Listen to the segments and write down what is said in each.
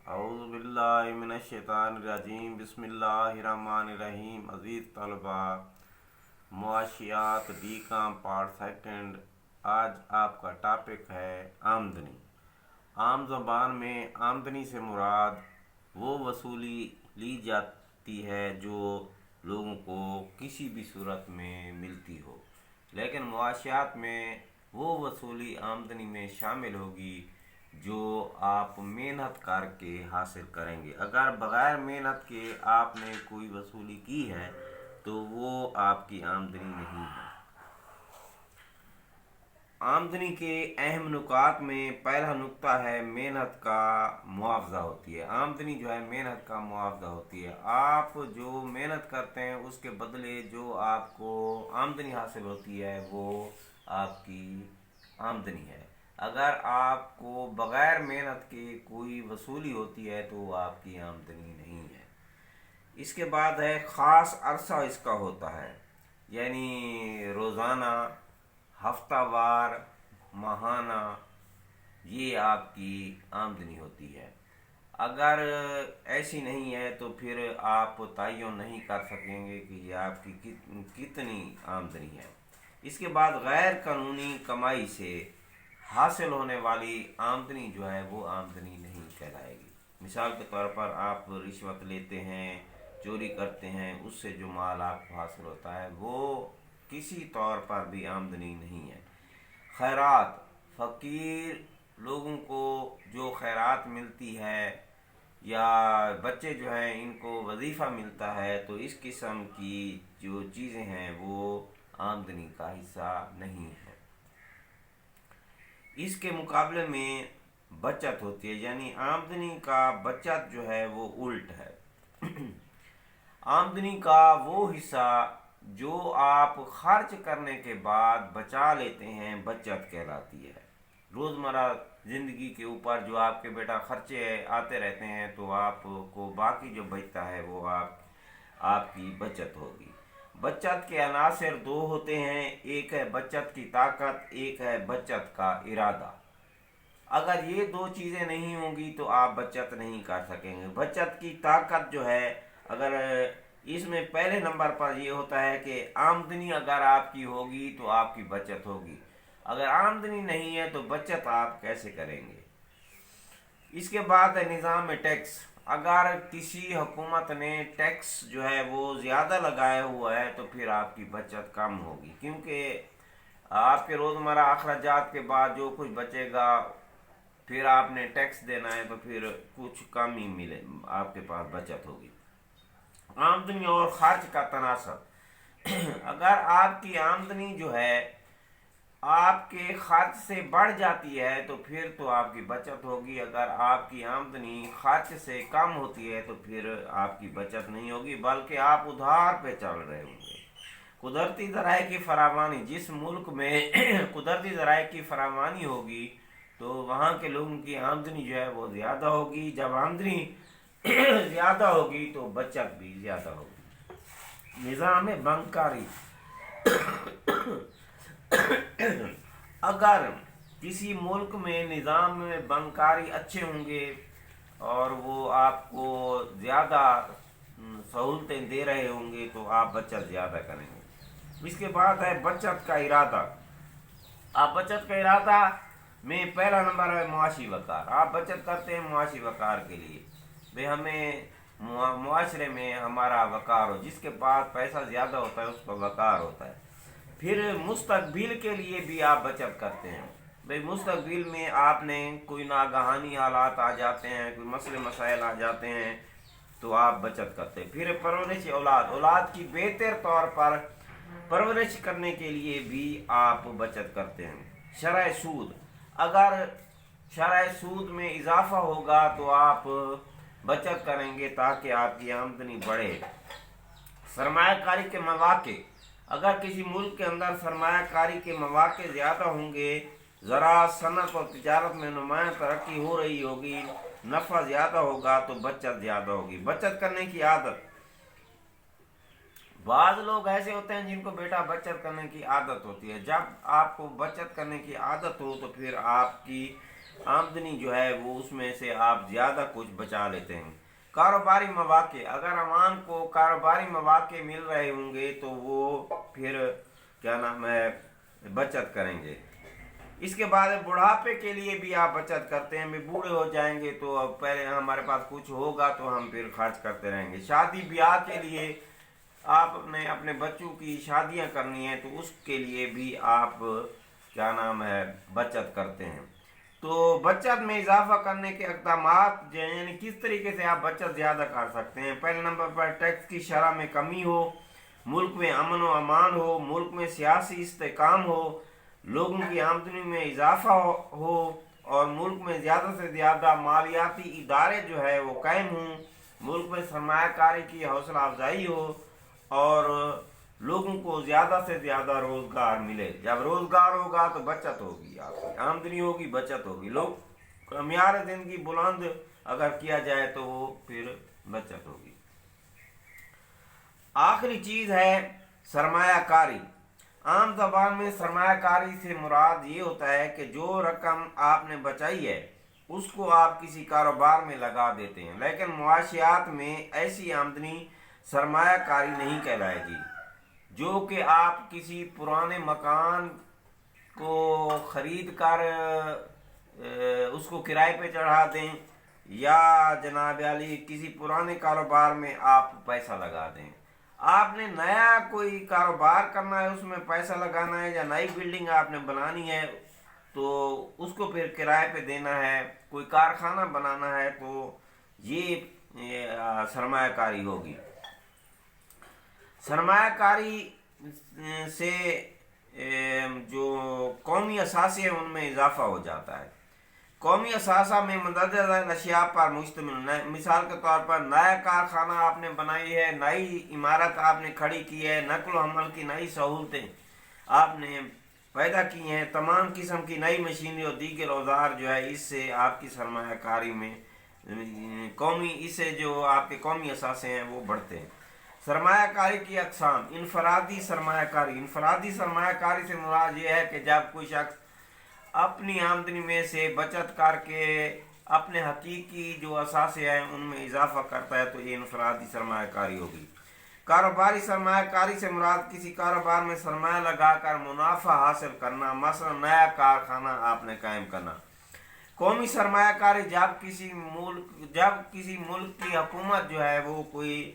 औज़ुबिल्लाहिमिनश्शैतानिर्रजीम बिस्मिल्लाहिर्रहमानिर्रहीम। अज़ीज़ तलबा, मुआशियात BCom part second. आज आपका टॉपिक है आमदनी। आम ज़बान में आमदनी से मुराद वो वसूली ली जाती है जो लोगों को किसी भी सूरत में मिलती हो, लेकिन मुआशियात में वो वसूली आमदनी में शामिल होगी जो आप मेहनत करके हासिल करेंगे। अगर बग़ैर मेहनत के आपने कोई वसूली की है तो वो आपकी आमदनी नहीं है। आमदनी के अहम नुकात में पहला नुक्ता है मेहनत का मुआवजा होती है। आमदनी जो है मेहनत का मुआवजा होती है। आप जो मेहनत करते हैं उसके बदले जो आपको आमदनी हासिल होती है वो आपकी आमदनी है। अगर आपको बग़ैर मेहनत के कोई वसूली होती है तो वो आपकी आमदनी नहीं है। इसके बाद है ख़ास अरसा इसका होता है, यानी रोज़ाना, हफ्तावार, माहाना, ये आपकी आमदनी होती है। अगर ऐसी नहीं है तो फिर आप तयन नहीं कर सकेंगे कि ये आपकी कितनी आमदनी है। इसके बाद गैर कानूनी कमाई से हासिल होने वाली आमदनी जो है वो आमदनी नहीं कहलाएगी। मिसाल के तौर पर आप रिश्वत लेते हैं, चोरी करते हैं, उससे जो माल आपको हासिल होता है वो किसी तौर पर भी आमदनी नहीं है। खैरात, फ़कीर लोगों को जो खैरात मिलती है या बच्चे जो हैं इनको वजीफ़ा मिलता है, तो इस किस्म की जो चीज़ें हैं वो आमदनी का हिस्सा नहीं है। इसके मुकाबले में बचत होती है, यानी आमदनी का बचत जो है वो उल्ट है। आमदनी का वो हिस्सा जो आप खर्च करने के बाद बचा लेते हैं बचत कहलाती है। रोज़मर्रा ज़िंदगी के ऊपर जो आपके बेटा खर्चे आते रहते हैं तो आपको बाकी जो बचता है वो आपकी बचत होगी। बचत के अनासर दो होते हैं, एक है बचत की ताकत, एक है बचत का इरादा। अगर ये दो चीज़ें नहीं होंगी तो आप बचत नहीं कर सकेंगे। बचत की ताकत जो है, अगर इसमें पहले नंबर पर ये होता है कि आमदनी अगर आपकी होगी तो आपकी बचत होगी। अगर आमदनी नहीं है तो बचत आप कैसे करेंगे। इसके बाद है निज़ाम टैक्स। अगर किसी हुकूमत ने टैक्स जो है वो ज़्यादा लगाया हुआ है तो फिर आपकी बचत कम होगी, क्योंकि आपके रोज़मर्रा अखराजात के बाद जो कुछ बचेगा फिर आपने टैक्स देना है तो फिर कुछ कम ही मिले, आपके पास बचत होगी। आमदनी और खर्च का तनासब। अगर आपकी आमदनी जो है आपके खर्च से बढ़ जाती है तो फिर तो आपकी बचत होगी। अगर आपकी आमदनी खर्च से कम होती है तो फिर आपकी बचत नहीं होगी, बल्कि आप उधार पे चल रहे होंगे। कुदरती ज़राए की फरावानी, जिस मुल्क में कुदरती ज़राए की फरावानी होगी तो वहाँ के लोगों की आमदनी जो है वो ज़्यादा होगी। जब आमदनी ज़्यादा होगी तो बचत भी ज़्यादा होगी। निज़ाम बंकारी। अगर किसी मुल्क में निज़ाम बंकारी अच्छे होंगे और वो आपको ज़्यादा सहूलतें दे रहे होंगे तो आप बचत ज़्यादा करेंगे। इसके बाद है बचत का इरादा। आप बचत का इरादा में पहला नंबर है मुआशी वक़ार। आप बचत करते हैं मुआशी वक़ार के लिए, भाई हमें मुआशरे में हमारा वक़ार हो। जिसके पास पैसा ज़्यादा होता है उसका वक़ार होता है। फिर मुस्तकबिल के लिए भी आप बचत करते हैं, भाई मुस्तकबिल में आपने कोई नागहानी हालात आ जाते हैं, कोई मसले मसाइल आ जाते हैं तो आप बचत करते हैं। फिर परवरिश औलाद, औलाद की बेहतर तौर पर परवरिश करने के लिए भी आप बचत करते हैं। शरह सूद, अगर शरह सूद में इजाफा होगा तो आप बचत करेंगे ताकि आपकी आमदनी बढ़े। सरमायाकारी के मौक़े, अगर किसी मुल्क के अंदर सरमायाकारी के मौक़े ज़्यादा होंगे, ज़राअत, सनत और तिजारत में नुमायाँ तरक्की हो रही होगी, नफ़ा ज़्यादा होगा तो बचत ज़्यादा होगी। बचत करने की आदत, बाज़ लोग ऐसे होते हैं जिनको बेटा बचत करने की आदत होती है। जब आपको बचत करने की आदत हो तो फिर आपकी آمدنی جو ہے وہ اس میں سے آپ زیادہ کچھ بچا لیتے ہیں۔ کاروباری مواقع، اگر عوام کو کاروباری مواقع مل رہے ہوں گے تو وہ پھر کیا نام ہے بچت کریں گے۔ اس کے بعد بڑھاپے کے لیے بھی آپ بچت کرتے ہیں، بھی بوڑھے ہو جائیں گے تو اب پہلے ہمارے پاس کچھ ہوگا تو ہم پھر خرچ کرتے رہیں گے۔ شادی بیاہ کے لیے آپ نے اپنے بچوں کی شادیاں کرنی ہیں تو اس کے لیے بھی آپ کیا نام ہے بچت کرتے ہیں۔ تو بچت میں اضافہ کرنے کے اقدامات جو ہیں، یعنی کس طریقے سے آپ بچت زیادہ کر سکتے ہیں۔ پہلے نمبر پر ٹیکس کی شرح میں کمی ہو، ملک میں امن و امان ہو، ملک میں سیاسی استحکام ہو، لوگوں کی آمدنی میں اضافہ ہو اور ملک میں زیادہ سے زیادہ مالیاتی ادارے جو ہے وہ قائم ہوں، ملک میں سرمایہ کاری کی حوصلہ افزائی ہو اور لوگوں کو زیادہ سے زیادہ روزگار ملے۔ جب روزگار ہوگا تو بچت ہوگی، آپ کی آمدنی ہوگی، بچت ہوگی، لوگ معیار زندگی بلند اگر کیا جائے تو وہ پھر بچت ہوگی۔ آخری چیز ہے سرمایہ کاری۔ عام زبان میں سرمایہ کاری سے مراد یہ ہوتا ہے کہ جو رقم آپ نے بچائی ہے اس کو آپ کسی کاروبار میں لگا دیتے ہیں، لیکن معاشیات میں ایسی آمدنی سرمایہ کاری نہیں کہلائے گی۔ جو کہ آپ کسی پرانے مکان کو خرید کر اس کو کرائے پہ چڑھا دیں یا جناب علی کسی پرانے کاروبار میں آپ پیسہ لگا دیں۔ آپ نے نیا کوئی کاروبار کرنا ہے، اس میں پیسہ لگانا ہے، یا نئی بلڈنگ آپ نے بنانی ہے تو اس کو پھر کرائے پہ دینا ہے، کوئی کارخانہ بنانا ہے تو یہ سرمایہ کاری ہوگی۔ سرمایہ کاری سے جو قومی اثاثے ہیں ان میں اضافہ ہو جاتا ہے۔ قومی اثاثہ میں مندرجہ اشیاء پر مشتمل، مثال کے طور پر نیا کارخانہ آپ نے بنائی ہے، نئی عمارت آپ نے کھڑی کی ہے، نقل و حمل کی نئی سہولتیں آپ نے پیدا کی ہیں، تمام قسم کی نئی مشینری اور دیگر اوزار جو ہے اس سے آپ کی سرمایہ کاری میں اس سے جو آپ کے قومی اثاثے ہیں وہ بڑھتے ہیں۔ سرمایہ کاری کی اقسام۔ انفرادی سرمایہ کاری۔ انفرادی سرمایہ کاری سے مراد یہ ہے کہ جب کوئی شخص اپنی آمدنی میں سے بچت کر کے اپنے حقیقی جو اثاثے ہیں ان میں اضافہ کرتا ہے تو یہ انفرادی سرمایہ کاری ہوگی۔ کاروباری سرمایہ کاری سے مراد کسی کاروبار میں سرمایہ لگا کر منافع حاصل کرنا، مثلا نیا کارخانہ آپ نے قائم کرنا۔ قومی سرمایہ کاری جب کسی ملک کی حکومت جو ہے وہ کوئی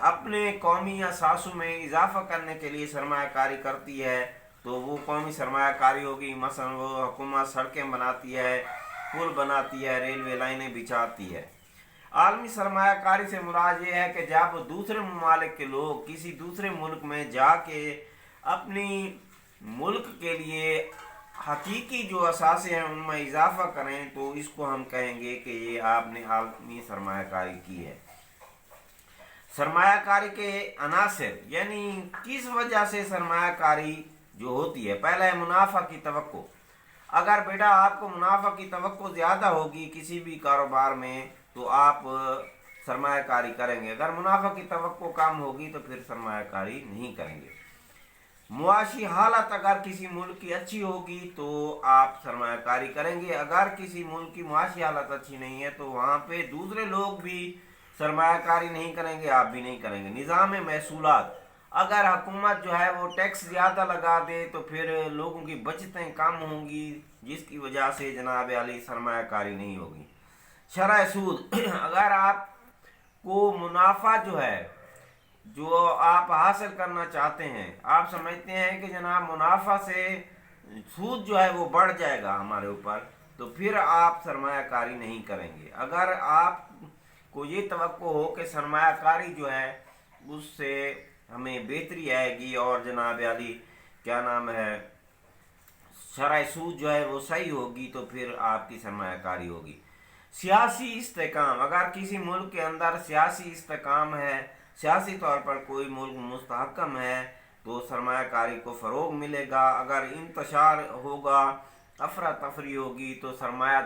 اپنے قومی اثاثوں میں اضافہ کرنے کے لیے سرمایہ کاری کرتی ہے تو وہ قومی سرمایہ کاری ہوگی۔ مثلا وہ حکومت سڑکیں بناتی ہے، پل بناتی ہے، ریلوے لائنیں بچھاتی ہے۔ عالمی سرمایہ کاری سے مراد یہ ہے کہ جب دوسرے ممالک کے لوگ کسی دوسرے ملک میں جا کے اپنی ملک کے لیے حقیقی جو اثاثے ہیں ان میں اضافہ کریں تو اس کو ہم کہیں گے کہ یہ آپ نے عالمی سرمایہ کاری کی ہے۔ سرمایہ کاری کے عناصر، یعنی کس وجہ سے سرمایہ کاری جو ہوتی ہے۔ پہلا ہے منافع کی توقع۔ اگر بیٹا آپ کو منافع کی توقع زیادہ ہوگی کسی بھی کاروبار میں تو آپ سرمایہ کاری کریں گے، اگر منافع کی توقع کم ہوگی تو پھر سرمایہ کاری نہیں کریں گے۔ معاشی حالت اگر کسی ملک کی اچھی ہوگی تو آپ سرمایہ کاری کریں گے، اگر کسی ملک کی معاشی حالت اچھی نہیں ہے تو وہاں پہ دوسرے لوگ بھی سرمایہ کاری نہیں کریں گے، آپ بھی نہیں کریں گے۔ نظام محصولات، اگر حکومت جو ہے وہ ٹیکس زیادہ لگا دے تو پھر لوگوں کی بچتیں کم ہوں گی جس کی وجہ سے جناب علی سرمایہ کاری نہیں ہوگی۔ شرح سود، اگر آپ کو منافع جو ہے جو آپ حاصل کرنا چاہتے ہیں، آپ سمجھتے ہیں کہ جناب منافع سے سود جو ہے وہ بڑھ جائے گا ہمارے اوپر، تو پھر آپ سرمایہ کاری نہیں کریں گے۔ اگر آپ کو یہ توقع ہو کہ سرمایہ کاری جو ہے اس سے ہمیں بہتری آئے گی اور جناب علی کیا نام ہے شرح سود جو ہے وہ صحیح ہوگی تو پھر آپ کی سرمایہ کاری ہوگی۔ سیاسی استحکام، اگر کسی ملک کے اندر سیاسی استحکام ہے، سیاسی طور پر کوئی ملک مستحکم ہے تو سرمایہ کاری کو فروغ ملے گا۔ اگر انتشار ہوگا، افراتفری ہوگی تو سرمایہ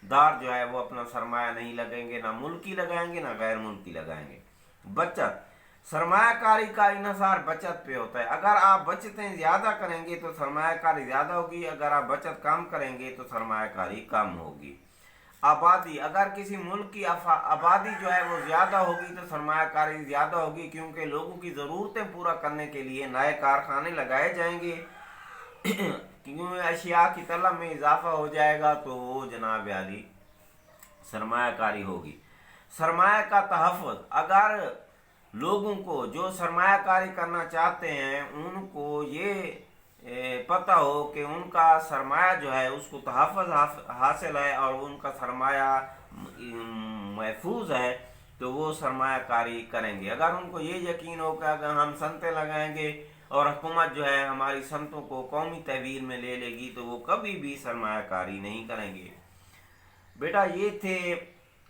دار جو ہے وہ اپنا سرمایہ نہیں لگائیں گے، نہ ملکی لگائیں گے نہ غیر ملکی لگائیں گے۔ بچت، सरमाया कारी का इन्हिसार बचत पे होता है। अगर आप बचतें ज़्यादा करेंगे तो सरमाया कारी ज़्यादा होगी, अगर आप बचत कम करेंगे तो सरमाया कारी कम होगी। आबादी, अगर किसी मुल्क की आबादी जो है वो ज़्यादा होगी तो सरमायाकारी ज़्यादा होगी, क्योंकि लोगों की ज़रूरतें पूरा करने के लिए नए कारखाने लगाए जाएंगे क्योंकि अशिया की तलब में इजाफा हो जाएगा, तो वो जनाब वाली सरमायाकारी होगी। सरमाया का तहफ़्फ़ुज़, अगर लोगों को जो सरमायाकारी करना चाहते हैं उनको ये पता हो कि उनका सरमाया जो है उसको तहफ़्फ़ुज़ हासिल है और उनका सरमाया महफूज है, तो वो सरमायाकारी करेंगे। अगर उनको ये यकीन हो कि अगर हम संतें लगाएंगे और हुकूमत जो है हमारी संतों को कौमी तहवील में ले लेगी, तो वो कभी भी सरमायाकारी नहीं करेंगे। बेटा ये थे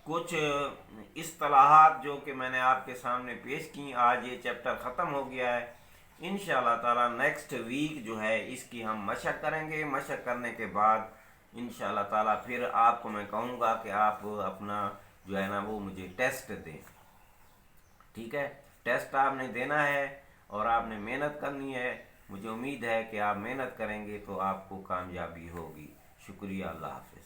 कुछ इस्तिलाहात जो कि मैंने आपके सामने पेश की। आज ये चैप्टर ख़त्म हो गया है। इंशाअल्लाह ताला नेक्स्ट वीक जो है इसकी हम मशक करेंगे। मशक करने के बाद इंशाअल्लाह ताला फिर आपको मैं कहूँगा कि आप अपना जो है ना वो मुझे टेस्ट दें। ठीक है, टेस्ट आपने देना है और आपने मेहनत करनी है। मुझे उम्मीद है कि आप मेहनत करेंगे तो आपको कामयाबी होगी। शुक्रिया, अल्लाह हाफ़िज़।